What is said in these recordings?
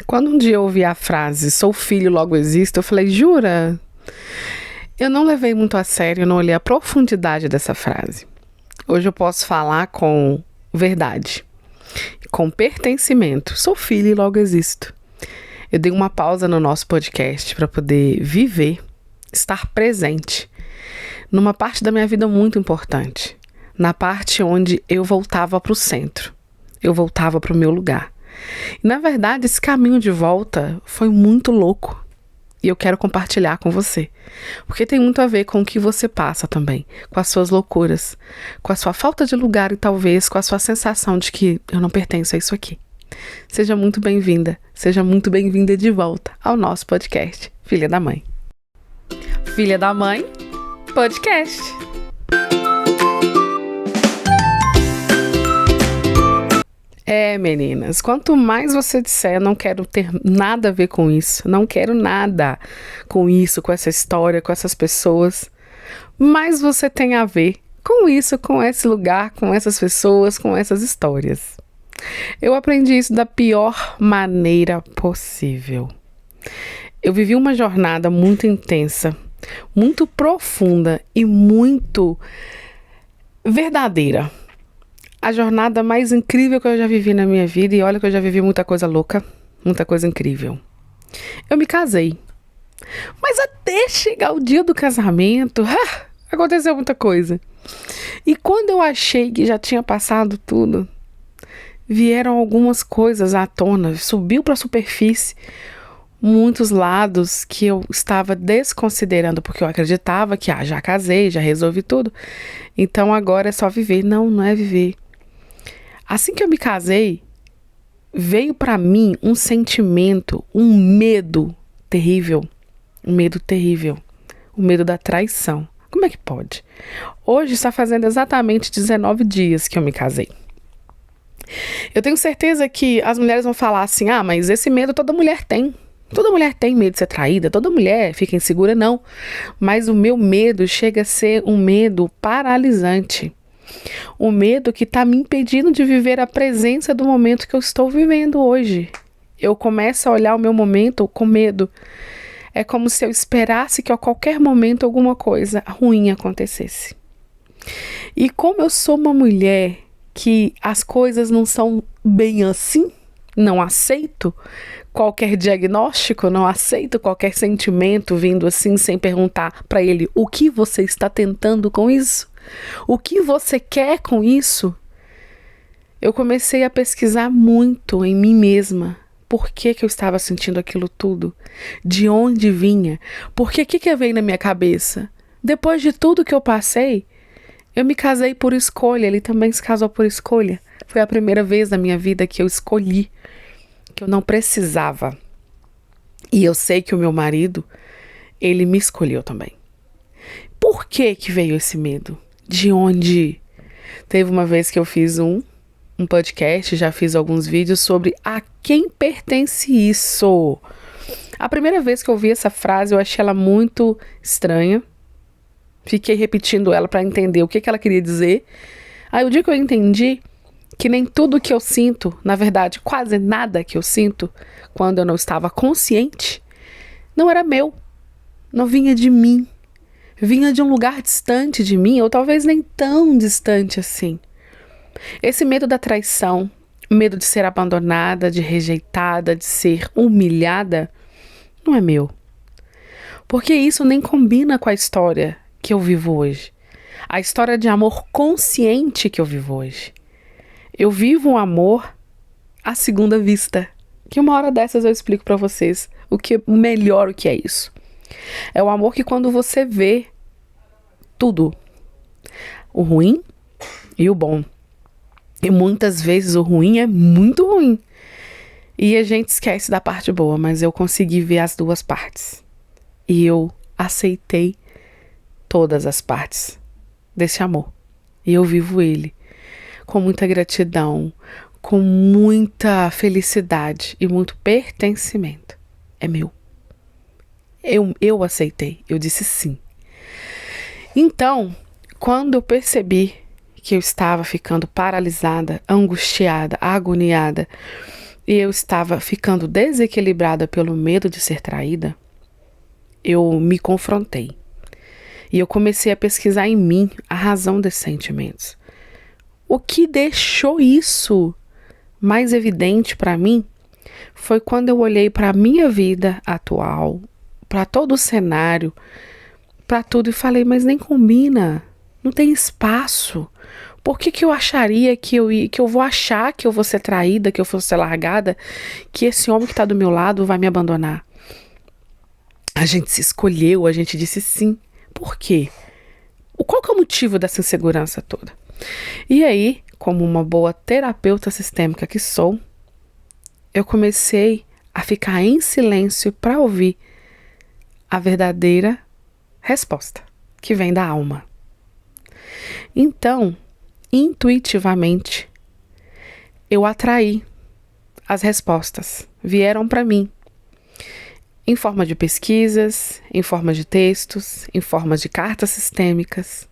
Quando um dia eu ouvi a frase, sou filho, logo existo, eu falei, jura? Eu não levei muito a sério, eu não olhei a profundidade dessa frase. Hoje eu posso falar com verdade, com pertencimento. Sou filho e logo existo. Eu dei uma pausa no nosso podcast para poder viver, estar presente numa parte da minha vida muito importante. Na parte onde eu voltava para o centro. Eu voltava para o meu lugar. E, na verdade, esse caminho de volta foi muito louco. E eu quero compartilhar com você. Porque tem muito a ver com o que você passa também. Com as suas loucuras. Com a sua falta de lugar e talvez com a sua sensação de que eu não pertenço a isso aqui. Seja muito bem-vinda. Seja muito bem-vinda de volta ao nosso podcast. Filha da Mãe. Filha da Mãe, podcast. Meninas, quanto mais você disser, não quero ter nada a ver com isso, não quero nada com isso, com essa história, com essas pessoas, mais você tem a ver com isso, com esse lugar, com essas pessoas, com essas histórias. Eu aprendi isso da pior maneira possível. Eu vivi uma jornada muito intensa, muito profunda e muito verdadeira. A jornada mais incrível que eu já vivi na minha vida, e olha que eu já vivi muita coisa louca, muita coisa incrível. Eu me casei, mas até chegar o dia do casamento, aconteceu muita coisa. E quando eu achei que já tinha passado tudo, vieram algumas coisas à tona, subiu para a superfície, muitos lados que eu estava desconsiderando, porque eu acreditava que já casei, já resolvi tudo, então agora é só viver. Não é viver. Assim que eu me casei, veio para mim um sentimento, um medo terrível, o medo da traição. Como é que pode? Hoje está fazendo exatamente 19 dias que eu me casei. Eu tenho certeza que as mulheres vão falar assim, mas esse medo toda mulher tem. Toda mulher tem medo de ser traída, toda mulher fica insegura, não. Mas o meu medo chega a ser um medo paralisante. O medo que está me impedindo de viver a presença do momento que eu estou vivendo hoje. Eu começo a olhar o meu momento com medo. É como se eu esperasse que a qualquer momento alguma coisa ruim acontecesse. E como eu sou uma mulher que as coisas não são bem assim, não aceito qualquer diagnóstico, não aceito qualquer sentimento vindo assim sem perguntar para ele o que você está tentando com isso? O que você quer com isso? Eu comecei a pesquisar muito em mim mesma. Por que eu estava sentindo aquilo tudo? De onde vinha? Por que veio na minha cabeça? Depois de tudo que eu passei, eu me casei por escolha, ele também se casou por escolha. Foi a primeira vez na minha vida que eu escolhi, que eu não precisava. E eu sei que o meu marido, ele me escolheu também. Por que veio esse medo? De onde? Teve uma vez que eu fiz um podcast, já fiz alguns vídeos sobre a quem pertence isso. A primeira vez que eu ouvi essa frase, eu achei ela muito estranha. Fiquei repetindo ela para entender o que ela queria dizer. Aí o dia que eu entendi que nem tudo que eu sinto, na verdade, quase nada que eu sinto, quando eu não estava consciente, não era meu, não vinha de mim, vinha de um lugar distante de mim, ou talvez nem tão distante assim. Esse medo da traição, medo de ser abandonada, de rejeitada, de ser humilhada, não é meu. Porque isso nem combina com a história que eu vivo hoje. A história de amor consciente que eu vivo hoje. Eu vivo um amor à segunda vista, que uma hora dessas eu explico para vocês o que é isso. É o amor que quando você vê tudo, o ruim e o bom. E muitas vezes o ruim é muito ruim. E a gente esquece da parte boa, mas eu consegui ver as duas partes. E eu aceitei todas as partes desse amor. E eu vivo ele com muita gratidão, com muita felicidade e muito pertencimento. É meu. Eu aceitei, eu disse sim. Então, quando eu percebi que eu estava ficando paralisada, angustiada, agoniada, e eu estava ficando desequilibrada pelo medo de ser traída, eu me confrontei. E eu comecei a pesquisar em mim a razão desses sentimentos. O que deixou isso mais evidente para mim foi quando eu olhei para a minha vida atual, para todo o cenário, para tudo e falei, mas nem combina, não tem espaço. Por que eu acharia que eu vou achar que eu vou ser traída, que eu vou ser largada, que esse homem que está do meu lado vai me abandonar? A gente se escolheu, a gente disse sim. Por quê? Qual que é o motivo dessa insegurança toda? E aí, como uma boa terapeuta sistêmica que sou, eu comecei a ficar em silêncio para ouvir a verdadeira resposta, que vem da alma. Então, intuitivamente, eu atraí as respostas, vieram para mim, em forma de pesquisas, em forma de textos, em forma de cartas sistêmicas.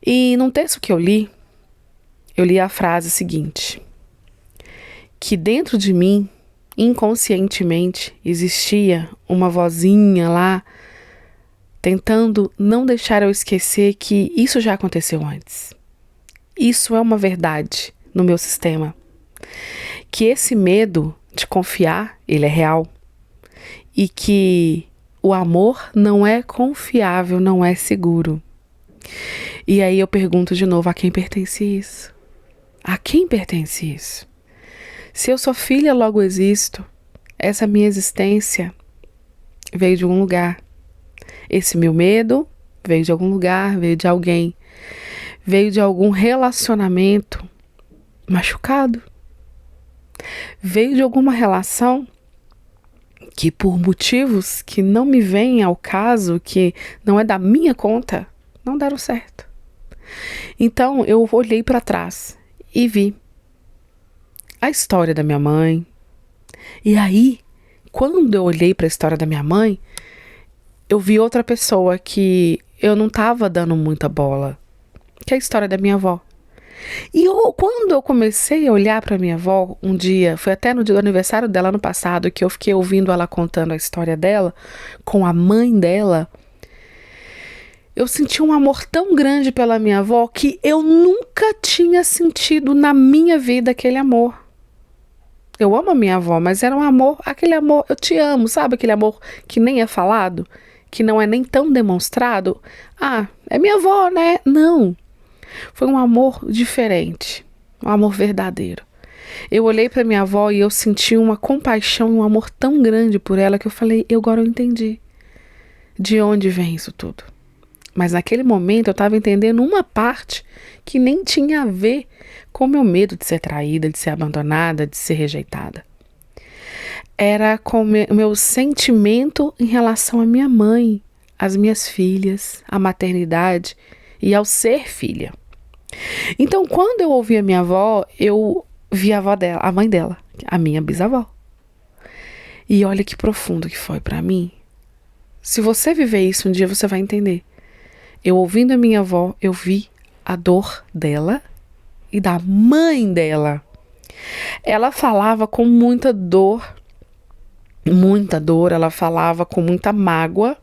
E num texto que eu li a frase seguinte, que dentro de mim, inconscientemente, existia uma vozinha lá, tentando não deixar eu esquecer que isso já aconteceu antes. Isso é uma verdade no meu sistema. Que esse medo de confiar, ele é real. E que o amor não é confiável, não é seguro. E aí eu pergunto de novo, a quem pertence isso? A quem pertence isso? Se eu sou filha, logo existo. Essa minha existência veio de algum lugar. Esse meu medo veio de algum lugar, veio de alguém. Veio de algum relacionamento machucado. Veio de alguma relação que por motivos que não me vêm ao caso, que não é da minha conta, não deram certo. Então eu olhei para trás e vi a história da minha mãe. E aí, quando eu olhei para a história da minha mãe, eu vi outra pessoa que eu não estava dando muita bola, que é a história da minha avó. E quando eu comecei a olhar para minha avó, um dia, foi até no dia do aniversário dela ano passado, que eu fiquei ouvindo ela contando a história dela, com a mãe dela, eu senti um amor tão grande pela minha avó que eu nunca tinha sentido na minha vida aquele amor. Eu amo a minha avó, mas era um amor, aquele amor, eu te amo, sabe? Aquele amor que nem é falado, que não é nem tão demonstrado. Ah, é minha avó, né? Não. Foi um amor diferente, um amor verdadeiro. Eu olhei para minha avó e eu senti uma compaixão e um amor tão grande por ela que eu falei, agora eu entendi de onde vem isso tudo. Mas naquele momento eu estava entendendo uma parte que nem tinha a ver com o meu medo de ser traída, de ser abandonada, de ser rejeitada. Era com o meu sentimento em relação à minha mãe, às minhas filhas, à maternidade e ao ser filha. Então, quando eu ouvi a minha avó, eu vi a avó dela, a mãe dela, a minha bisavó. E olha que profundo que foi para mim. Se você viver isso um dia, você vai entender. Eu ouvindo a minha avó, eu vi a dor dela e da mãe dela. Ela falava com muita dor, ela falava com muita mágoa.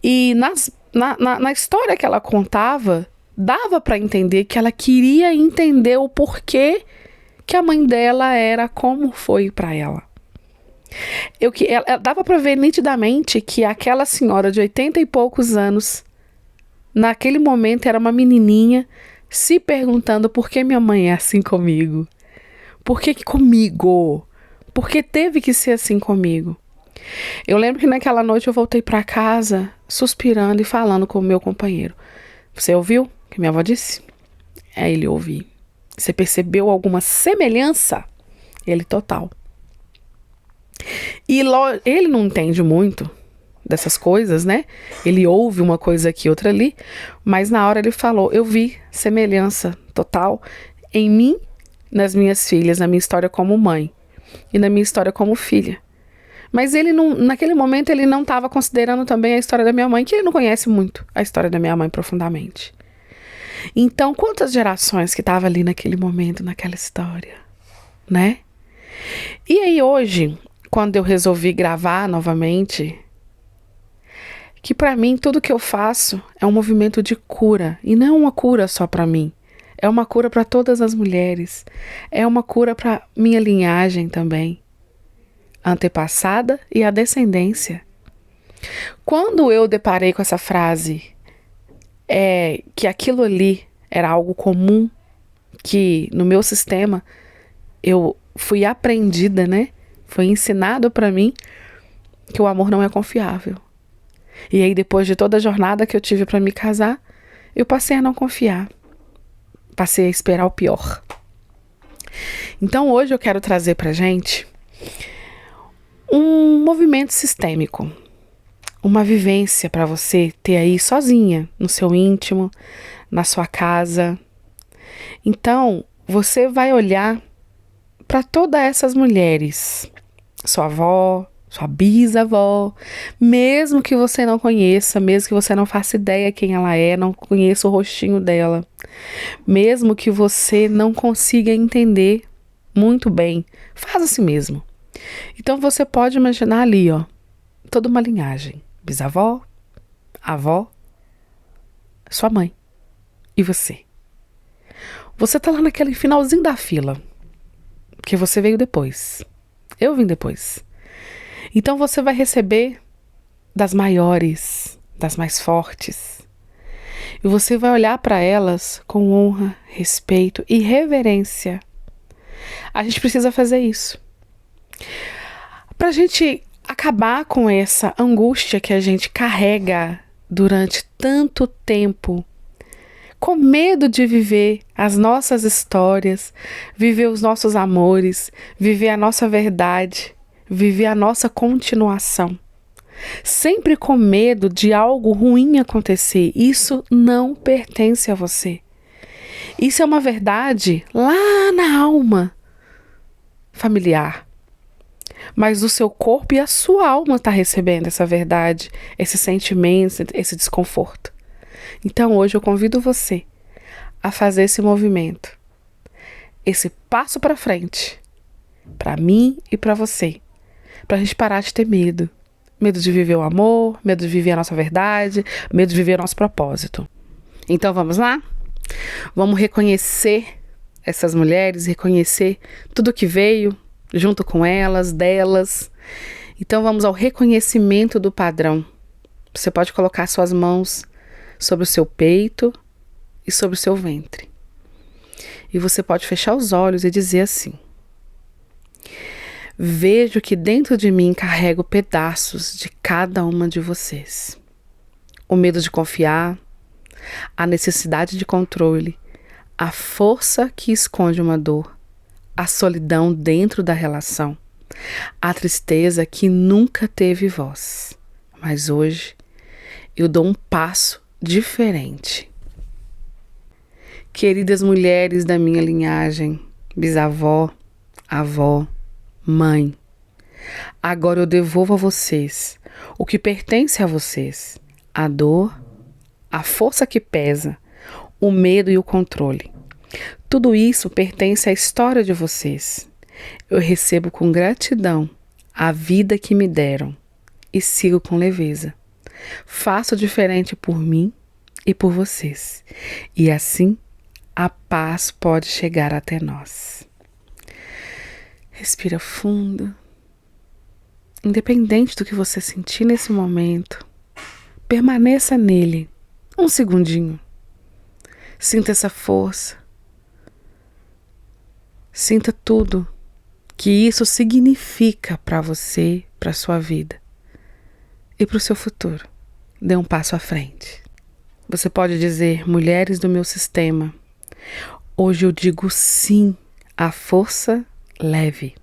E na história que ela contava, dava para entender que ela queria entender o porquê que a mãe dela era como foi para ela. Dava para ver nitidamente que aquela senhora de 80 e poucos anos, naquele momento era uma menininha se perguntando por que minha mãe é assim comigo. Por que comigo? Por que teve que ser assim comigo? Eu lembro que naquela noite eu voltei para casa suspirando e falando com o meu companheiro. Você ouviu o que minha avó disse? Aí ele ouvi. Você percebeu alguma semelhança? Ele, total. E ele não entende muito dessas coisas, né? Ele ouve uma coisa aqui, outra ali, mas na hora ele falou, eu vi semelhança total em mim, nas minhas filhas, na minha história como mãe e na minha história como filha. Mas ele não, naquele momento ele não estava considerando também a história da minha mãe, que ele não conhece muito a história da minha mãe profundamente. Então, quantas gerações que estavam ali naquele momento, naquela história, né? E aí hoje, quando eu resolvi gravar novamente, que pra mim tudo que eu faço é um movimento de cura, e não é uma cura só pra mim. É uma cura para todas as mulheres. É uma cura para minha linhagem também, a antepassada e a descendência. Quando eu deparei com essa frase, que aquilo ali era algo comum, que no meu sistema eu fui aprendida, né? Foi ensinado para mim que o amor não é confiável. E aí depois de toda a jornada que eu tive para me casar, eu passei a não confiar. Passei a esperar o pior. Então hoje eu quero trazer pra gente um movimento sistêmico. Uma vivência para você ter aí sozinha, no seu íntimo, na sua casa. Então, você vai olhar para todas essas mulheres. Sua avó, sua bisavó, mesmo que você não conheça, mesmo que você não faça ideia quem ela é, não conheça o rostinho dela, mesmo que você não consiga entender muito bem, faz assim mesmo. Então você pode imaginar ali, ó, toda uma linhagem. Bisavó, avó, sua mãe e você. Você tá lá naquele finalzinho da fila, porque você veio depois. Eu vim depois. Então você vai receber das maiores, das mais fortes. E você vai olhar para elas com honra, respeito e reverência. A gente precisa fazer isso. Pra gente acabar com essa angústia que a gente carrega durante tanto tempo, com medo de viver as nossas histórias, viver os nossos amores, viver a nossa verdade, viver a nossa continuação. Sempre com medo de algo ruim acontecer. Isso não pertence a você. Isso é uma verdade lá na alma familiar. Mas o seu corpo e a sua alma estão recebendo essa verdade, esse sentimento, esse desconforto. Então hoje eu convido você a fazer esse movimento, esse passo para frente, para mim e para você, para a gente parar de ter medo. Medo de viver o amor, medo de viver a nossa verdade, medo de viver o nosso propósito. Então vamos lá? Vamos reconhecer essas mulheres, reconhecer tudo que veio junto com elas, delas. Então vamos ao reconhecimento do padrão. Você pode colocar suas mãos sobre o seu peito e sobre o seu ventre. E você pode fechar os olhos e dizer assim: vejo que dentro de mim carrego pedaços de cada uma de vocês. O medo de confiar, a necessidade de controle, a força que esconde uma dor, a solidão dentro da relação, a tristeza que nunca teve voz. Mas hoje eu dou um passo diferente. Queridas mulheres da minha linhagem, bisavó, avó, mãe, agora eu devolvo a vocês o que pertence a vocês: a dor, a força que pesa, o medo e o controle. Tudo isso pertence à história de vocês. Eu recebo com gratidão a vida que me deram e sigo com leveza. Faço diferente por mim e por vocês. E assim a paz pode chegar até nós. Respira fundo. Independente do que você sentir nesse momento, permaneça nele um segundinho. Sinta essa força. Sinta tudo que isso significa para você, para sua vida e para o seu futuro. Dê um passo à frente. Você pode dizer: mulheres do meu sistema, hoje eu digo sim à força leve,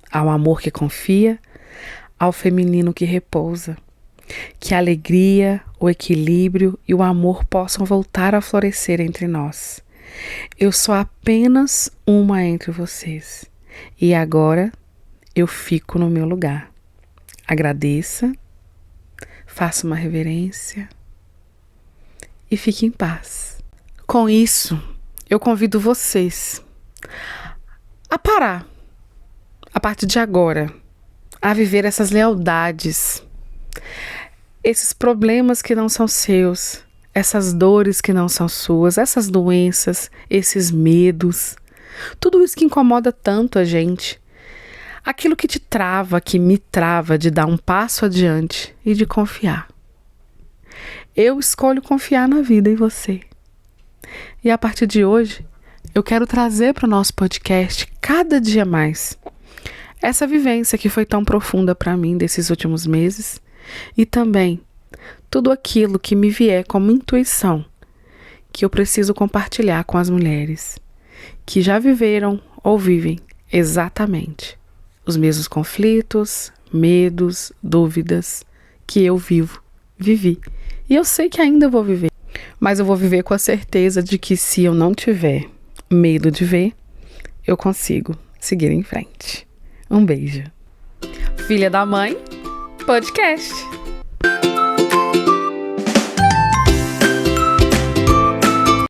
ao amor que confia, ao feminino que repousa. Que a alegria, o equilíbrio e o amor possam voltar a florescer entre nós. Eu sou apenas uma entre vocês. E agora eu fico no meu lugar. Agradeça, faça uma reverência e fique em paz. Com isso, eu convido vocês a parar, a partir de agora, a viver essas lealdades, esses problemas que não são seus, essas dores que não são suas, essas doenças, esses medos, tudo isso que incomoda tanto a gente, aquilo que te trava, que me trava de dar um passo adiante e de confiar. Eu escolho confiar na vida em você. E a partir de hoje, eu quero trazer para o nosso podcast cada dia mais essa vivência que foi tão profunda para mim desses últimos meses e também tudo aquilo que me vier como intuição que eu preciso compartilhar com as mulheres que já viveram ou vivem exatamente os mesmos conflitos, medos, dúvidas que eu vivi. E eu sei que ainda vou viver, mas eu vou viver com a certeza de que se eu não tiver medo de ver, eu consigo seguir em frente. Um beijo. Filha da Mãe, podcast.